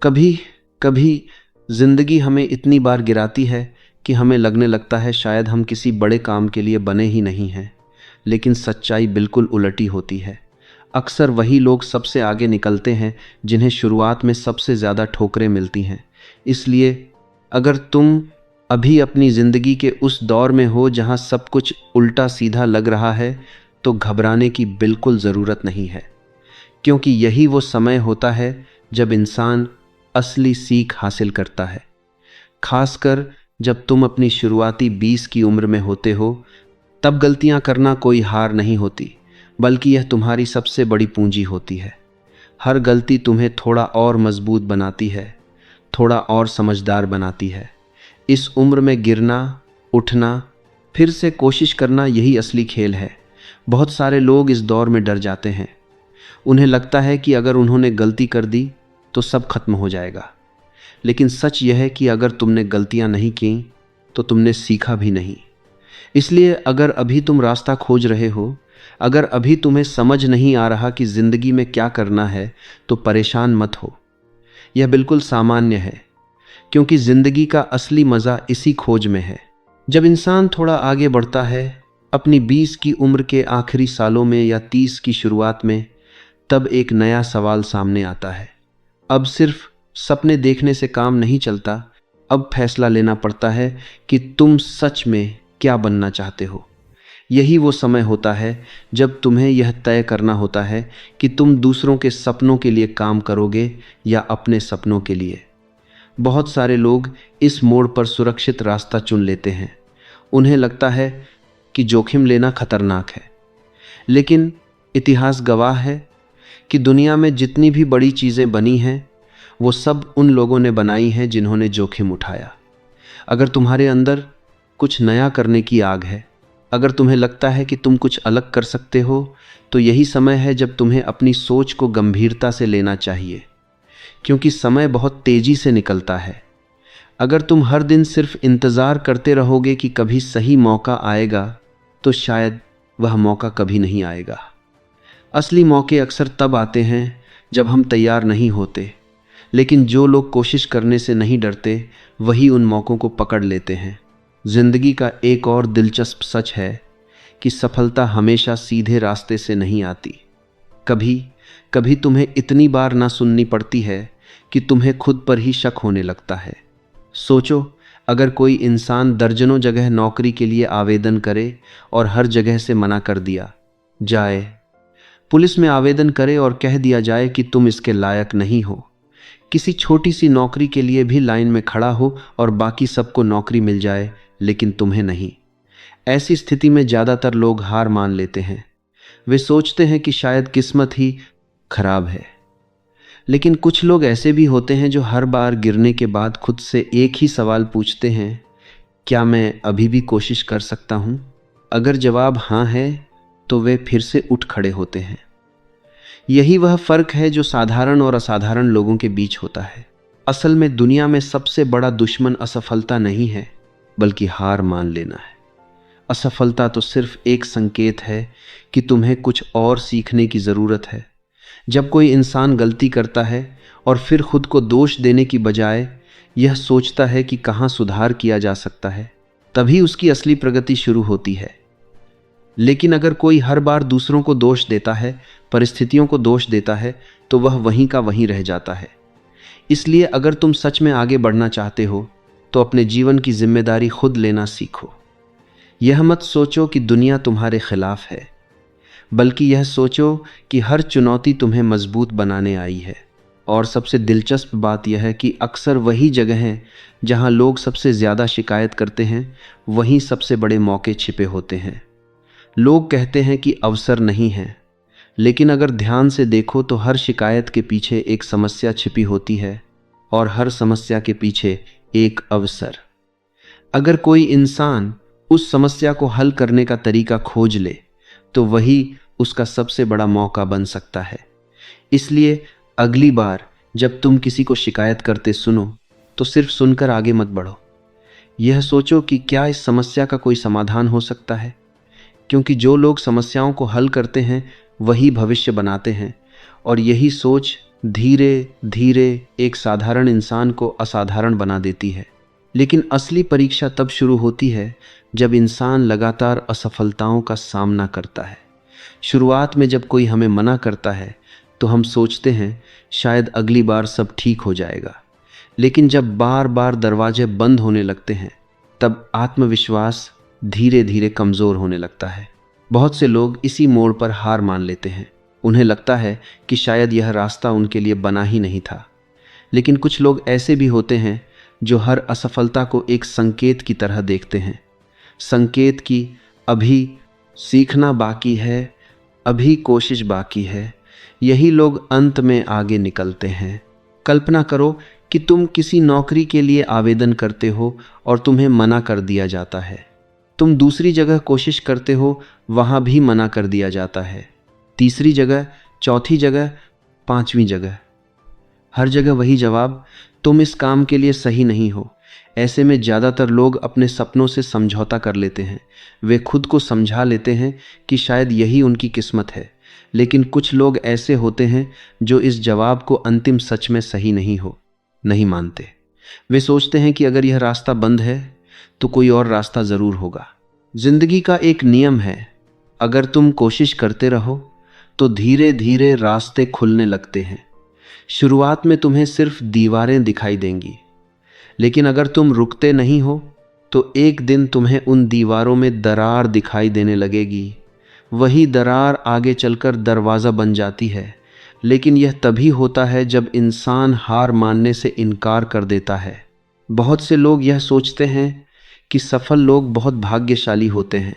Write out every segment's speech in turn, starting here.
कभी कभी जिंदगी हमें इतनी बार गिराती है कि हमें लगने लगता है शायद हम किसी बड़े काम के लिए बने ही नहीं हैं। लेकिन सच्चाई बिल्कुल उलटी होती है। अक्सर वही लोग सबसे आगे निकलते हैं जिन्हें शुरुआत में सबसे ज़्यादा ठोकरें मिलती हैं। इसलिए अगर तुम अभी अपनी ज़िंदगी के उस दौर में हो जहां सब कुछ उल्टा सीधा लग रहा है, तो घबराने की बिल्कुल ज़रूरत नहीं है, क्योंकि यही वो समय होता है जब इंसान असली सीख हासिल करता है। खासकर जब तुम अपनी शुरुआती 20 की उम्र में होते हो, तब गलतियां करना कोई हार नहीं होती, बल्कि यह तुम्हारी सबसे बड़ी पूंजी होती है। हर गलती तुम्हें थोड़ा और मजबूत बनाती है, थोड़ा और समझदार बनाती है। इस उम्र में गिरना, उठना, फिर से कोशिश करना, यही असली खेल है। बहुत सारे लोग इस दौर में डर जाते हैं। उन्हें लगता है कि अगर उन्होंने गलती कर दी तो सब खत्म हो जाएगा। लेकिन सच यह है कि अगर तुमने गलतियां नहीं की तो तुमने सीखा भी नहीं। इसलिए अगर अभी तुम रास्ता खोज रहे हो, अगर अभी तुम्हें समझ नहीं आ रहा कि जिंदगी में क्या करना है, तो परेशान मत हो। यह बिल्कुल सामान्य है, क्योंकि जिंदगी का असली मज़ा इसी खोज में है। जब इंसान थोड़ा आगे बढ़ता है, अपनी 20 की उम्र के आखिरी सालों में या 30 की शुरुआत में, तब एक नया सवाल सामने आता है। अब सिर्फ सपने देखने से काम नहीं चलता। अब फैसला लेना पड़ता है कि तुम सच में क्या बनना चाहते हो। यही वो समय होता है जब तुम्हें यह तय करना होता है कि तुम दूसरों के सपनों के लिए काम करोगे या अपने सपनों के लिए। बहुत सारे लोग इस मोड़ पर सुरक्षित रास्ता चुन लेते हैं। उन्हें लगता है कि जोखिम लेना खतरनाक है। लेकिन इतिहास गवाह है कि दुनिया में जितनी भी बड़ी चीज़ें बनी हैं, वो सब उन लोगों ने बनाई हैं जिन्होंने जोखिम उठाया। अगर तुम्हारे अंदर कुछ नया करने की आग है, अगर तुम्हें लगता है कि तुम कुछ अलग कर सकते हो, तो यही समय है जब तुम्हें अपनी सोच को गंभीरता से लेना चाहिए, क्योंकि समय बहुत तेज़ी से निकलता है। अगर तुम हर दिन सिर्फ इंतज़ार करते रहोगे कि कभी सही मौका आएगा, तो शायद वह मौका कभी नहीं आएगा। असली मौके अक्सर तब आते हैं जब हम तैयार नहीं होते, लेकिन जो लोग कोशिश करने से नहीं डरते, वही उन मौक़ों को पकड़ लेते हैं। ज़िंदगी का एक और दिलचस्प सच है कि सफलता हमेशा सीधे रास्ते से नहीं आती। कभी कभी तुम्हें इतनी बार ना सुननी पड़ती है कि तुम्हें खुद पर ही शक होने लगता है। सोचो, अगर कोई इंसान दर्जनों जगह नौकरी के लिए आवेदन करे और हर जगह से मना कर दिया जाए, पुलिस में आवेदन करे और कह दिया जाए कि तुम इसके लायक नहीं हो, किसी छोटी सी नौकरी के लिए भी लाइन में खड़ा हो और बाकी सबको नौकरी मिल जाए लेकिन तुम्हें नहीं। ऐसी स्थिति में ज़्यादातर लोग हार मान लेते हैं। वे सोचते हैं कि शायद किस्मत ही खराब है। लेकिन कुछ लोग ऐसे भी होते हैं जो हर बार गिरने के बाद खुद से एक ही सवाल पूछते हैं, क्या मैं अभी भी कोशिश कर सकता हूँ? अगर जवाब हाँ है, तो वे फिर से उठ खड़े होते हैं। यही वह फ़र्क है जो साधारण और असाधारण लोगों के बीच होता है। असल में दुनिया में सबसे बड़ा दुश्मन असफलता नहीं है, बल्कि हार मान लेना है। असफलता तो सिर्फ एक संकेत है कि तुम्हें कुछ और सीखने की ज़रूरत है। जब कोई इंसान गलती करता है और फिर खुद को दोष देने की बजाय यह सोचता है कि कहाँ सुधार किया जा सकता है, तभी उसकी असली प्रगति शुरू होती है। लेकिन अगर कोई हर बार दूसरों को दोष देता है, परिस्थितियों को दोष देता है, तो वह वहीं का वहीं रह जाता है। इसलिए अगर तुम सच में आगे बढ़ना चाहते हो, तो अपने जीवन की जिम्मेदारी खुद लेना सीखो। यह मत सोचो कि दुनिया तुम्हारे खिलाफ है, बल्कि यह सोचो कि हर चुनौती तुम्हें मजबूत बनाने आई है। और सबसे दिलचस्प बात यह है कि अक्सर वही जगह है जहां लोग सबसे ज़्यादा शिकायत करते हैं, वहीं सबसे बड़े मौके छिपे होते हैं। लोग कहते हैं कि अवसर नहीं है, लेकिन अगर ध्यान से देखो तो हर शिकायत के पीछे एक समस्या छिपी होती है, और हर समस्या के पीछे एक अवसर। अगर कोई इंसान उस समस्या को हल करने का तरीका खोज ले, तो वही उसका सबसे बड़ा मौका बन सकता है। इसलिए अगली बार जब तुम किसी को शिकायत करते सुनो, तो सिर्फ सुनकर आगे मत बढ़ो। यह सोचो कि क्या इस समस्या का कोई समाधान हो सकता है, क्योंकि जो लोग समस्याओं को हल करते हैं वही भविष्य बनाते हैं, और यही सोच धीरे धीरे एक साधारण इंसान को असाधारण बना देती है। लेकिन असली परीक्षा तब शुरू होती है जब इंसान लगातार असफलताओं का सामना करता है। शुरुआत में जब कोई हमें मना करता है तो हम सोचते हैं शायद अगली बार सब ठीक हो जाएगा। लेकिन जब बार बार दरवाजे बंद होने लगते हैं तब आत्मविश्वास धीरे धीरे कमज़ोर होने लगता है। बहुत से लोग इसी मोड़ पर हार मान लेते हैं। उन्हें लगता है कि शायद यह रास्ता उनके लिए बना ही नहीं था। लेकिन कुछ लोग ऐसे भी होते हैं जो हर असफलता को एक संकेत की तरह देखते हैं। संकेत कि अभी सीखना बाकी है, अभी कोशिश बाकी है। यही लोग अंत में आगे निकलते हैं। कल्पना करो कि तुम किसी नौकरी के लिए आवेदन करते हो और तुम्हें मना कर दिया जाता है। तुम दूसरी जगह कोशिश करते हो, वहाँ भी मना कर दिया जाता है। तीसरी जगह, चौथी जगह, पांचवी जगह, हर जगह वही जवाब, तुम इस काम के लिए सही नहीं हो। ऐसे में ज़्यादातर लोग अपने सपनों से समझौता कर लेते हैं। वे खुद को समझा लेते हैं कि शायद यही उनकी किस्मत है। लेकिन कुछ लोग ऐसे होते हैं जो इस जवाब को अंतिम सच में सही नहीं मानते। वे सोचते हैं कि अगर यह रास्ता बंद है तो कोई और रास्ता ज़रूर होगा। जिंदगी का एक नियम है, अगर तुम कोशिश करते रहो तो धीरे धीरे रास्ते खुलने लगते हैं। शुरुआत में तुम्हें सिर्फ दीवारें दिखाई देंगी, लेकिन अगर तुम रुकते नहीं हो तो एक दिन तुम्हें उन दीवारों में दरार दिखाई देने लगेगी। वही दरार आगे चलकर दरवाज़ा बन जाती है। लेकिन यह तभी होता है जब इंसान हार मानने से इनकार कर देता है। बहुत से लोग यह सोचते हैं कि सफल लोग बहुत भाग्यशाली होते हैं,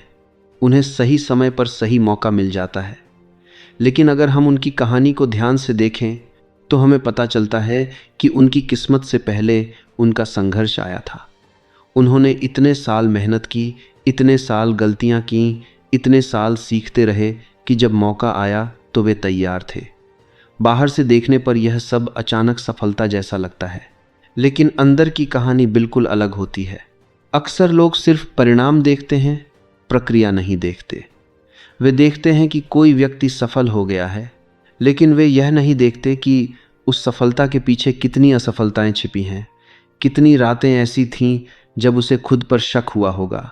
उन्हें सही समय पर सही मौका मिल जाता है। लेकिन अगर हम उनकी कहानी को ध्यान से देखें तो हमें पता चलता है कि उनकी किस्मत से पहले उनका संघर्ष आया था। उन्होंने इतने साल मेहनत की, इतने साल गलतियां की, इतने साल सीखते रहे कि जब मौका आया तो वे तैयार थे। बाहर से देखने पर यह सब अचानक सफलता जैसा लगता है, लेकिन अंदर की कहानी बिल्कुल अलग होती है। अक्सर लोग सिर्फ परिणाम देखते हैं, प्रक्रिया नहीं देखते। वे देखते हैं कि कोई व्यक्ति सफल हो गया है, लेकिन वे यह नहीं देखते कि उस सफलता के पीछे कितनी असफलताएं छिपी हैं। कितनी रातें ऐसी थीं जब उसे खुद पर शक हुआ होगा,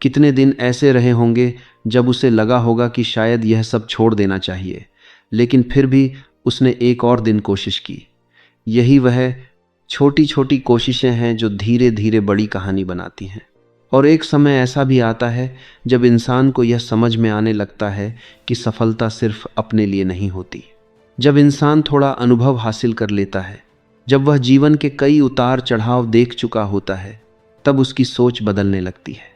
कितने दिन ऐसे रहे होंगे जब उसे लगा होगा कि शायद यह सब छोड़ देना चाहिए, लेकिन फिर भी उसने एक और दिन कोशिश की। यही वह छोटी छोटी कोशिशें हैं जो धीरे धीरे बड़ी कहानी बनाती हैं। और एक समय ऐसा भी आता है जब इंसान को यह समझ में आने लगता है कि सफलता सिर्फ अपने लिए नहीं होती। जब इंसान थोड़ा अनुभव हासिल कर लेता है, जब वह जीवन के कई उतार चढ़ाव देख चुका होता है, तब उसकी सोच बदलने लगती है।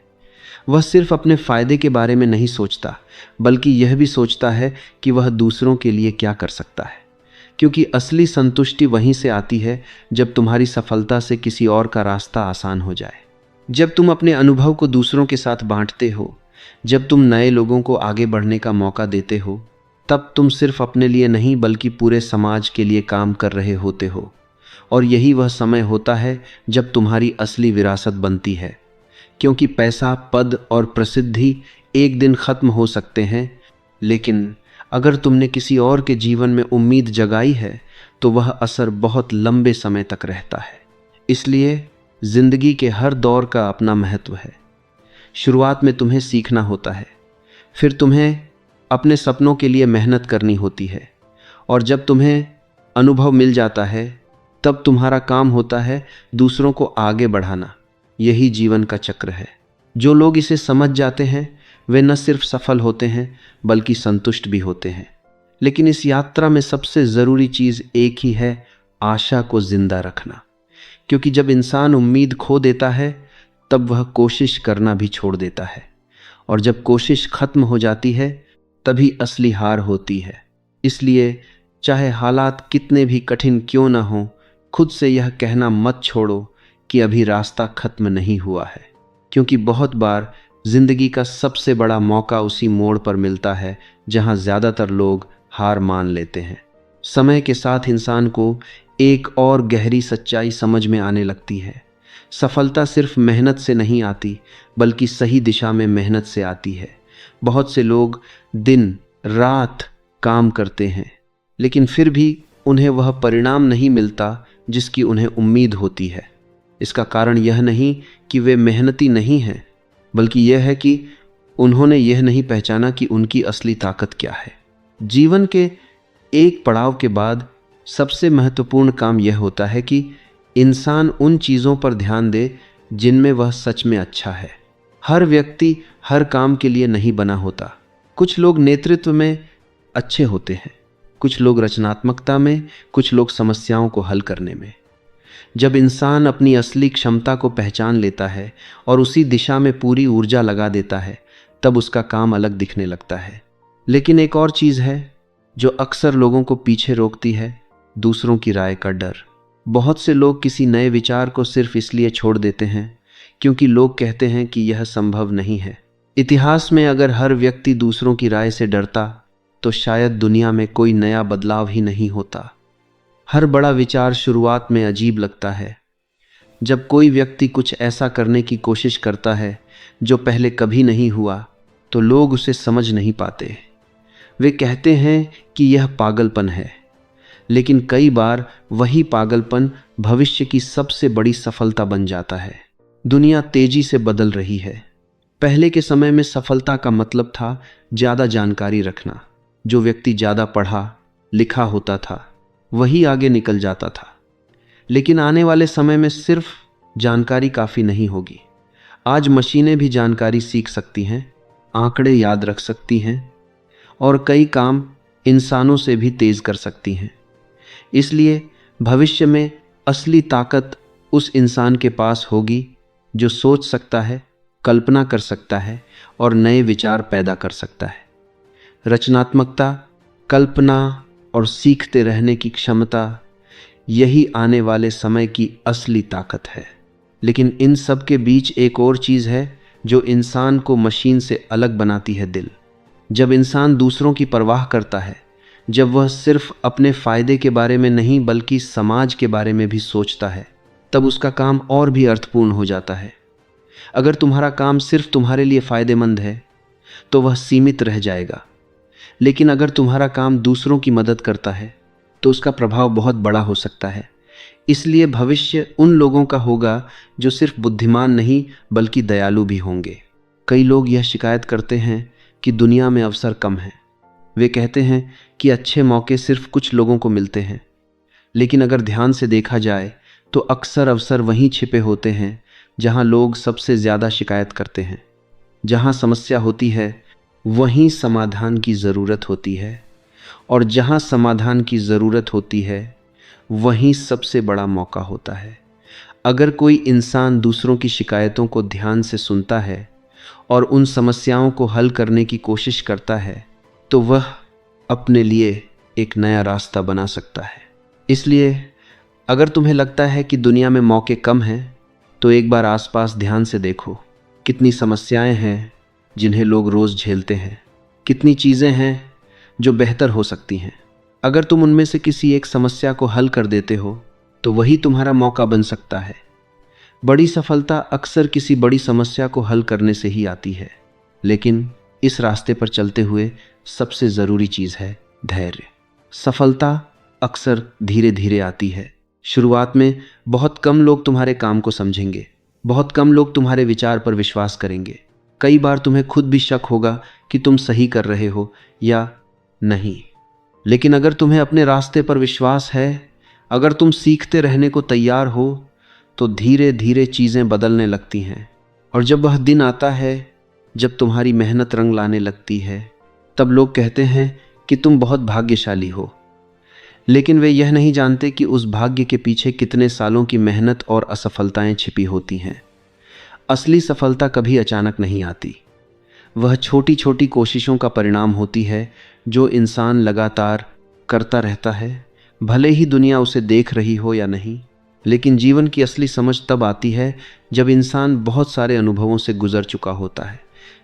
वह सिर्फ अपने फायदे के बारे में नहीं सोचता, बल्कि यह भी सोचता है कि वह दूसरों के लिए क्या कर सकता है। क्योंकि असली संतुष्टि वहीं से आती है जब तुम्हारी सफलता से किसी और का रास्ता आसान हो जाए। जब तुम अपने अनुभव को दूसरों के साथ बांटते हो, जब तुम नए लोगों को आगे बढ़ने का मौका देते हो, तब तुम सिर्फ अपने लिए नहीं बल्कि पूरे समाज के लिए काम कर रहे होते हो। और यही वह समय होता है जब तुम्हारी असली विरासत बनती है। क्योंकि पैसा, पद और प्रसिद्धि एक दिन खत्म हो सकते हैं, लेकिन अगर तुमने किसी और के जीवन में उम्मीद जगाई है तो वह असर बहुत लंबे समय तक रहता है। इसलिए जिंदगी के हर दौर का अपना महत्व है। शुरुआत में तुम्हें सीखना होता है, फिर तुम्हें अपने सपनों के लिए मेहनत करनी होती है, और जब तुम्हें अनुभव मिल जाता है तब तुम्हारा काम होता है दूसरों को आगे बढ़ाना। यही जीवन का चक्र है। जो लोग इसे समझ जाते हैं वे न सिर्फ सफल होते हैं बल्कि संतुष्ट भी होते हैं। लेकिन इस यात्रा में सबसे ज़रूरी चीज़ एक ही है, आशा को जिंदा रखना। क्योंकि जब इंसान उम्मीद खो देता है तब वह कोशिश करना भी छोड़ देता है, और जब कोशिश खत्म हो जाती है तभी असली हार होती है। इसलिए चाहे हालात कितने भी कठिन क्यों ना हो, खुद से यह कहना मत छोड़ो कि अभी रास्ता खत्म नहीं हुआ है। क्योंकि बहुत बार जिंदगी का सबसे बड़ा मौका उसी मोड़ पर मिलता है जहां ज़्यादातर लोग हार मान लेते हैं। समय के साथ इंसान को एक और गहरी सच्चाई समझ में आने लगती है। सफलता सिर्फ मेहनत से नहीं आती बल्कि सही दिशा में मेहनत से आती है। बहुत से लोग दिन रात काम करते हैं, लेकिन फिर भी उन्हें वह परिणाम नहीं मिलता जिसकी उन्हें उम्मीद होती है। इसका कारण यह नहीं कि वे मेहनती नहीं हैं, बल्कि यह है कि उन्होंने यह नहीं पहचाना कि उनकी असली ताकत क्या है। जीवन के एक पड़ाव के बाद सबसे महत्वपूर्ण काम यह होता है कि इंसान उन चीज़ों पर ध्यान दे जिनमें वह सच में अच्छा है। हर व्यक्ति हर काम के लिए नहीं बना होता। कुछ लोग नेतृत्व में अच्छे होते हैं, कुछ लोग रचनात्मकता में, कुछ लोग समस्याओं को हल करने में। जब इंसान अपनी असली क्षमता को पहचान लेता है और उसी दिशा में पूरी ऊर्जा लगा देता है, तब उसका काम अलग दिखने लगता है। लेकिन एक और चीज़ है जो अक्सर लोगों को पीछे रोकती है, दूसरों की राय का डर। बहुत से लोग किसी नए विचार को सिर्फ इसलिए छोड़ देते हैं क्योंकि लोग कहते हैं कि यह संभव नहीं है। इतिहास में अगर हर व्यक्ति दूसरों की राय से डरता तो शायद दुनिया में कोई नया बदलाव ही नहीं होता। हर बड़ा विचार शुरुआत में अजीब लगता है। जब कोई व्यक्ति कुछ ऐसा करने की कोशिश करता है जो पहले कभी नहीं हुआ, तो लोग उसे समझ नहीं पाते। वे कहते हैं कि यह पागलपन है, लेकिन कई बार वही पागलपन भविष्य की सबसे बड़ी सफलता बन जाता है। दुनिया तेजी से बदल रही है। पहले के समय में सफलता का मतलब था ज़्यादा जानकारी रखना। जो व्यक्ति ज़्यादा पढ़ा लिखा होता था वही आगे निकल जाता था। लेकिन आने वाले समय में सिर्फ जानकारी काफ़ी नहीं होगी। आज मशीनें भी जानकारी सीख सकती हैं, आंकड़े याद रख सकती हैं और कई काम इंसानों से भी तेज़ कर सकती हैं। इसलिए भविष्य में असली ताकत उस इंसान के पास होगी जो सोच सकता है, कल्पना कर सकता है और नए विचार पैदा कर सकता है। रचनात्मकता, कल्पना और सीखते रहने की क्षमता, यही आने वाले समय की असली ताकत है। लेकिन इन सब के बीच एक और चीज़ है जो इंसान को मशीन से अलग बनाती है, दिल। जब इंसान दूसरों की परवाह करता है, जब वह सिर्फ अपने फ़ायदे के बारे में नहीं बल्कि समाज के बारे में भी सोचता है, तब उसका काम और भी अर्थपूर्ण हो जाता है। अगर तुम्हारा काम सिर्फ तुम्हारे लिए फ़ायदेमंद है तो वह सीमित रह जाएगा, लेकिन अगर तुम्हारा काम दूसरों की मदद करता है तो उसका प्रभाव बहुत बड़ा हो सकता है। इसलिए भविष्य उन लोगों का होगा जो सिर्फ बुद्धिमान नहीं बल्कि दयालु भी होंगे। कई लोग यह शिकायत करते हैं कि दुनिया में अवसर कम हैं। वे कहते हैं कि अच्छे मौके सिर्फ कुछ लोगों को मिलते हैं, लेकिन अगर ध्यान से देखा जाए तो अक्सर अवसर वहीं छिपे होते हैं जहां लोग सबसे ज़्यादा शिकायत करते हैं। जहां समस्या होती है वहीं समाधान की ज़रूरत होती है, और जहां समाधान की ज़रूरत होती है वहीं सबसे बड़ा मौका होता है। अगर कोई इंसान दूसरों की शिकायतों को ध्यान से सुनता है और उन समस्याओं को हल करने की कोशिश करता है, तो वह अपने लिए एक नया रास्ता बना सकता है। इसलिए अगर तुम्हें लगता है कि दुनिया में मौके कम हैं, तो एक बार आसपास ध्यान से देखो। कितनी समस्याएं हैं जिन्हें लोग रोज़ झेलते हैं, कितनी चीज़ें हैं जो बेहतर हो सकती हैं। अगर तुम उनमें से किसी एक समस्या को हल कर देते हो तो वही तुम्हारा मौका बन सकता है। बड़ी सफलता अक्सर किसी बड़ी समस्या को हल करने से ही आती है, लेकिन इस रास्ते पर चलते हुए सबसे ज़रूरी चीज़ है धैर्य। सफलता अक्सर धीरे धीरे आती है। शुरुआत में बहुत कम लोग तुम्हारे काम को समझेंगे, बहुत कम लोग तुम्हारे विचार पर विश्वास करेंगे। कई बार तुम्हें खुद भी शक होगा कि तुम सही कर रहे हो या नहीं। लेकिन अगर तुम्हें अपने रास्ते पर विश्वास है, अगर तुम सीखते रहने को तैयार हो, तो धीरे धीरे चीज़ें बदलने लगती हैं। और जब वह दिन आता है जब तुम्हारी मेहनत रंग लाने लगती है, तब लोग कहते हैं कि तुम बहुत भाग्यशाली हो। लेकिन वे यह नहीं जानते कि उस भाग्य के पीछे कितने सालों की मेहनत और असफलताएं छिपी होती हैं। असली सफलता कभी अचानक नहीं आती। वह छोटी छोटी कोशिशों का परिणाम होती है जो इंसान लगातार करता रहता है, भले ही दुनिया उसे देख रही हो या नहीं। लेकिन जीवन की असली समझ तब आती है जब इंसान बहुत सारे अनुभवों से गुजर चुका होता है,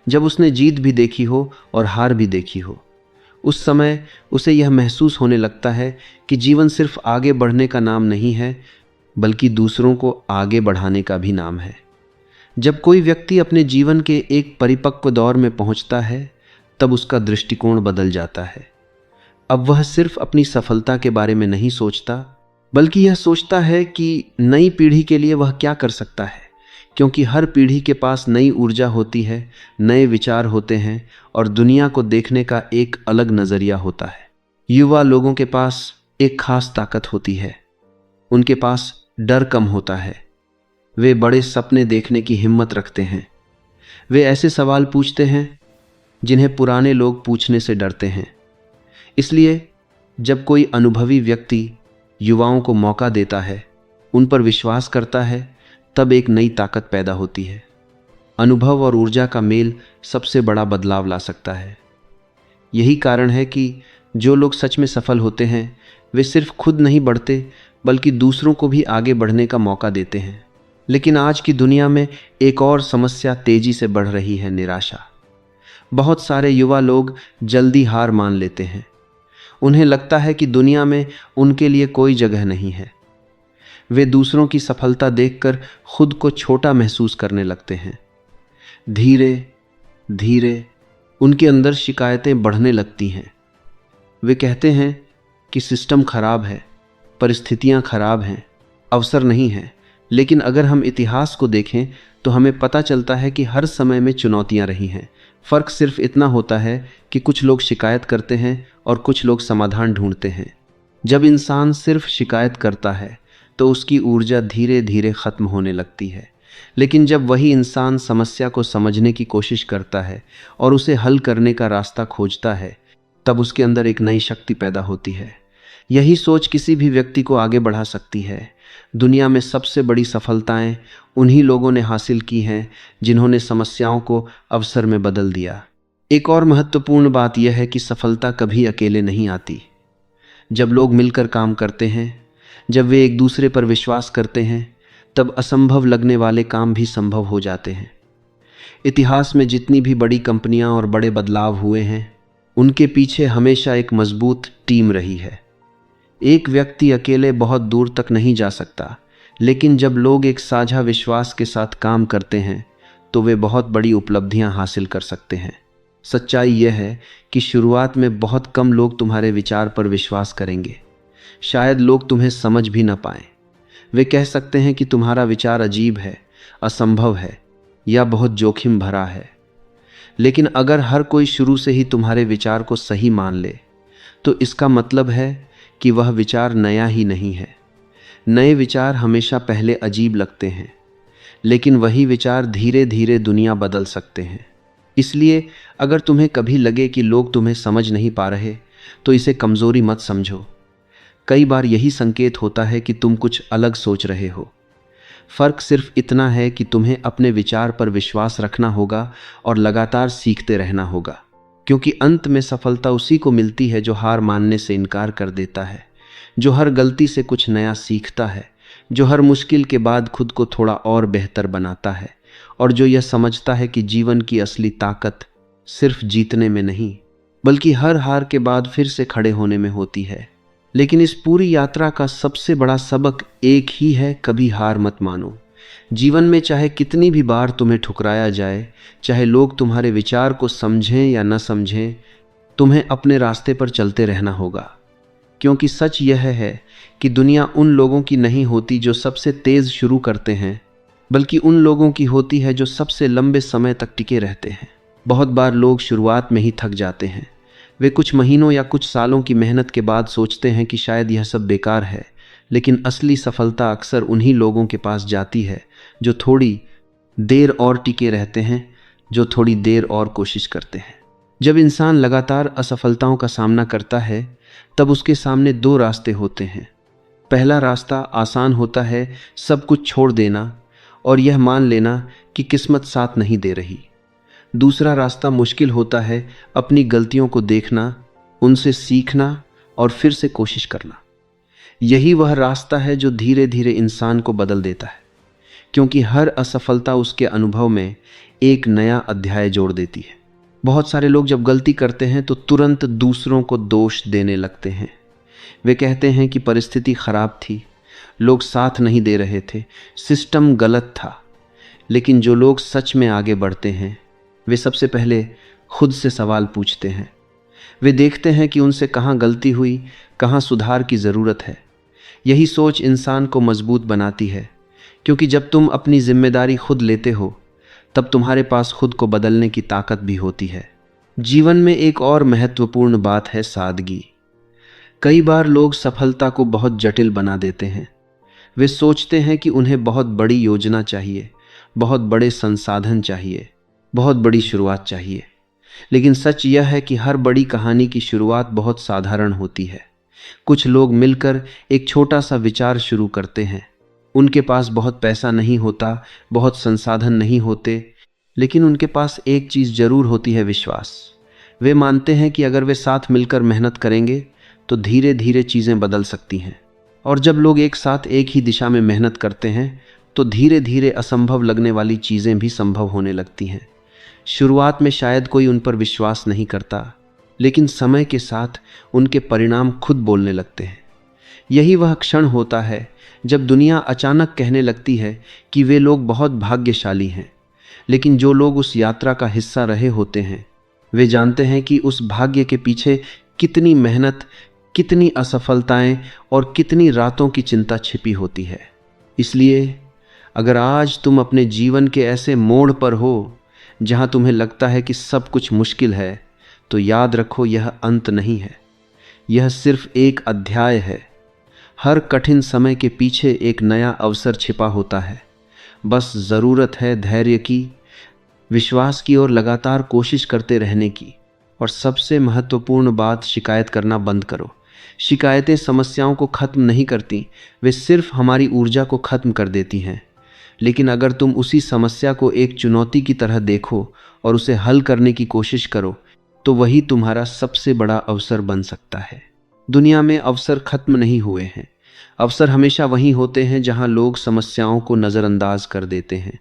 जब उसने जीत भी देखी हो और हार भी देखी हो। उस समय उसे यह महसूस होने लगता है कि जीवन सिर्फ आगे बढ़ने का नाम नहीं है, बल्कि दूसरों को आगे बढ़ाने का भी नाम है। जब कोई व्यक्ति अपने जीवन के एक परिपक्व दौर में पहुंचता है, तब उसका दृष्टिकोण बदल जाता है। अब वह सिर्फ अपनी सफलता के बारे में नहीं सोचता, बल्कि यह सोचता है कि नई पीढ़ी के लिए वह क्या कर सकता है, क्योंकि हर पीढ़ी के पास नई ऊर्जा होती है, नए विचार होते हैं और दुनिया को देखने का एक अलग नज़रिया होता है। युवा लोगों के पास एक खास ताकत होती है। उनके पास डर कम होता है। वे बड़े सपने देखने की हिम्मत रखते हैं। वे ऐसे सवाल पूछते हैं जिन्हें पुराने लोग पूछने से डरते हैं। इसलिए जब कोई अनुभवी व्यक्ति युवाओं को मौका देता है, उन पर विश्वास करता है, तब एक नई ताकत पैदा होती है। अनुभव और ऊर्जा का मेल सबसे बड़ा बदलाव ला सकता है। यही कारण है कि जो लोग सच में सफल होते हैं, वे सिर्फ खुद नहीं बढ़ते, बल्कि दूसरों को भी आगे बढ़ने का मौका देते हैं। लेकिन आज की दुनिया में एक और समस्या तेजी से बढ़ रही है, निराशा। बहुत सारे युवा लोग जल्दी हार मान लेते हैं। उन्हें लगता है कि दुनिया में उनके लिए कोई जगह नहीं है। वे दूसरों की सफलता देखकर खुद को छोटा महसूस करने लगते हैं। धीरे धीरे उनके अंदर शिकायतें बढ़ने लगती हैं। वे कहते हैं कि सिस्टम खराब है, परिस्थितियां खराब हैं, अवसर नहीं है। लेकिन अगर हम इतिहास को देखें तो हमें पता चलता है कि हर समय में चुनौतियां रही हैं। फ़र्क सिर्फ इतना होता है कि कुछ लोग शिकायत करते हैं और कुछ लोग समाधान ढूंढते हैं। जब इंसान सिर्फ शिकायत करता है तो उसकी ऊर्जा धीरे धीरे ख़त्म होने लगती है। लेकिन जब वही इंसान समस्या को समझने की कोशिश करता है और उसे हल करने का रास्ता खोजता है, तब उसके अंदर एक नई शक्ति पैदा होती है। यही सोच किसी भी व्यक्ति को आगे बढ़ा सकती है। दुनिया में सबसे बड़ी सफलताएं उन्हीं लोगों ने हासिल की हैं जिन्होंने समस्याओं को अवसर में बदल दिया। एक और महत्वपूर्ण बात यह है कि सफलता कभी अकेले नहीं आती। जब लोग मिलकर काम करते हैं, जब वे एक दूसरे पर विश्वास करते हैं, तब असंभव लगने वाले काम भी संभव हो जाते हैं। इतिहास में जितनी भी बड़ी कंपनियां और बड़े बदलाव हुए हैं, उनके पीछे हमेशा एक मजबूत टीम रही है। एक व्यक्ति अकेले बहुत दूर तक नहीं जा सकता, लेकिन जब लोग एक साझा विश्वास के साथ काम करते हैं तो वे बहुत बड़ी उपलब्धियां हासिल कर सकते हैं। सच्चाई यह है कि शुरुआत में बहुत कम लोग तुम्हारे विचार पर विश्वास करेंगे। शायद लोग तुम्हें समझ भी न पाएं। वे कह सकते हैं कि तुम्हारा विचार अजीब है, असंभव है या बहुत जोखिम भरा है। लेकिन अगर हर कोई शुरू से ही तुम्हारे विचार को सही मान ले, तो इसका मतलब है कि वह विचार नया ही नहीं है। नए विचार हमेशा पहले अजीब लगते हैं, लेकिन वही विचार धीरे धीरे दुनिया बदल सकते हैं। इसलिए अगर तुम्हें कभी लगे कि लोग तुम्हें समझ नहीं पा रहे, तो इसे कमज़ोरी मत समझो। कई बार यही संकेत होता है कि तुम कुछ अलग सोच रहे हो। फ़र्क सिर्फ इतना है कि तुम्हें अपने विचार पर विश्वास रखना होगा और लगातार सीखते रहना होगा, क्योंकि अंत में सफलता उसी को मिलती है जो हार मानने से इनकार कर देता है, जो हर गलती से कुछ नया सीखता है, जो हर मुश्किल के बाद खुद को थोड़ा और बेहतर बनाता है, और जो यह समझता है कि जीवन की असली ताकत सिर्फ जीतने में नहीं, बल्कि हर हार के बाद फिर से खड़े होने में होती है। लेकिन इस पूरी यात्रा का सबसे बड़ा सबक एक ही है, कभी हार मत मानो। जीवन में चाहे कितनी भी बार तुम्हें ठुकराया जाए, चाहे लोग तुम्हारे विचार को समझें या न समझें, तुम्हें अपने रास्ते पर चलते रहना होगा। क्योंकि सच यह है कि दुनिया उन लोगों की नहीं होती जो सबसे तेज़ शुरू करते हैं, बल्कि उन लोगों की होती है जो सबसे लंबे समय तक टिके रहते हैं। बहुत बार लोग शुरुआत में ही थक जाते हैं। वे कुछ महीनों या कुछ सालों की मेहनत के बाद सोचते हैं कि शायद यह सब बेकार है, लेकिन असली सफलता अक्सर उन्हीं लोगों के पास जाती है जो थोड़ी देर और टिके रहते हैं, जो थोड़ी देर और कोशिश करते हैं। जब इंसान लगातार असफलताओं का सामना करता है, तब उसके सामने दो रास्ते होते हैं। पहला रास्ता आसान होता है, सब कुछ छोड़ देना और यह मान लेना कि किस्मत साथ नहीं दे रही। दूसरा रास्ता मुश्किल होता है, अपनी गलतियों को देखना, उनसे सीखना और फिर से कोशिश करना। यही वह रास्ता है जो धीरे धीरे इंसान को बदल देता है, क्योंकि हर असफलता उसके अनुभव में एक नया अध्याय जोड़ देती है। बहुत सारे लोग जब गलती करते हैं तो तुरंत दूसरों को दोष देने लगते हैं। वे कहते हैं कि परिस्थिति खराब थी, लोग साथ नहीं दे रहे थे, सिस्टम गलत था। लेकिन जो लोग सच में आगे बढ़ते हैं, वे सबसे पहले खुद से सवाल पूछते हैं। वे देखते हैं कि उनसे कहाँ गलती हुई, कहाँ सुधार की ज़रूरत है। यही सोच इंसान को मजबूत बनाती है, क्योंकि जब तुम अपनी जिम्मेदारी खुद लेते हो तब तुम्हारे पास खुद को बदलने की ताकत भी होती है। जीवन में एक और महत्वपूर्ण बात है सादगी। कई बार लोग सफलता को बहुत जटिल बना देते हैं। वे सोचते हैं कि उन्हें बहुत बड़ी योजना चाहिए, बहुत बड़े संसाधन चाहिए, बहुत बड़ी शुरुआत चाहिए। लेकिन सच यह है कि हर बड़ी कहानी की शुरुआत बहुत साधारण होती है। कुछ लोग मिलकर एक छोटा सा विचार शुरू करते हैं। उनके पास बहुत पैसा नहीं होता, बहुत संसाधन नहीं होते, लेकिन उनके पास एक चीज़ जरूर होती है, विश्वास। वे मानते हैं कि अगर वे साथ मिलकर मेहनत करेंगे तो धीरे धीरे चीज़ें बदल सकती हैं। और जब लोग एक साथ एक ही दिशा में मेहनत करते हैं तो धीरे धीरे असंभव लगने वाली चीज़ें भी संभव होने लगती हैं। शुरुआत में शायद कोई उन पर विश्वास नहीं करता, लेकिन समय के साथ उनके परिणाम खुद बोलने लगते हैं। यही वह क्षण होता है जब दुनिया अचानक कहने लगती है कि वे लोग बहुत भाग्यशाली हैं। लेकिन जो लोग उस यात्रा का हिस्सा रहे होते हैं, वे जानते हैं कि उस भाग्य के पीछे कितनी मेहनत, कितनी असफलताएं और कितनी रातों की चिंता छिपी होती है। इसलिए अगर आज तुम अपने जीवन के ऐसे मोड़ पर हो जहां तुम्हें लगता है कि सब कुछ मुश्किल है, तो याद रखो, यह अंत नहीं है, यह सिर्फ एक अध्याय है। हर कठिन समय के पीछे एक नया अवसर छिपा होता है। बस ज़रूरत है धैर्य की, विश्वास की और लगातार कोशिश करते रहने की। और सबसे महत्वपूर्ण बात, शिकायत करना बंद करो। शिकायतें समस्याओं को ख़त्म नहीं करती, वे सिर्फ हमारी ऊर्जा को ख़त्म कर देती हैं। लेकिन अगर तुम उसी समस्या को एक चुनौती की तरह देखो और उसे हल करने की कोशिश करो, तो वही तुम्हारा सबसे बड़ा अवसर बन सकता है। दुनिया में अवसर खत्म नहीं हुए हैं। अवसर हमेशा वहीं होते हैं जहां लोग समस्याओं को नज़रअंदाज कर देते हैं।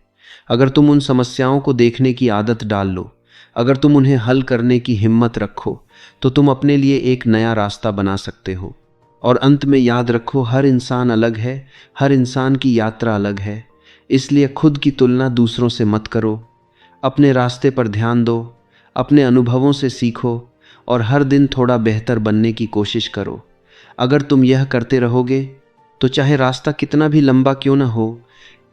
अगर तुम उन समस्याओं को देखने की आदत डाल लो, अगर तुम उन्हें हल करने की हिम्मत रखो, तो तुम अपने लिए एक नया रास्ता बना सकते हो। और अंत में याद रखो, हर इंसान अलग है, हर इंसान की यात्रा अलग है। इसलिए खुद की तुलना दूसरों से मत करो। अपने रास्ते पर ध्यान दो, अपने अनुभवों से सीखो और हर दिन थोड़ा बेहतर बनने की कोशिश करो। अगर तुम यह करते रहोगे तो चाहे रास्ता कितना भी लंबा क्यों ना हो,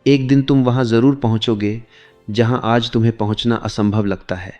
एक दिन तुम वहां ज़रूर पहुंचोगे जहां आज तुम्हें पहुंचना असंभव लगता है।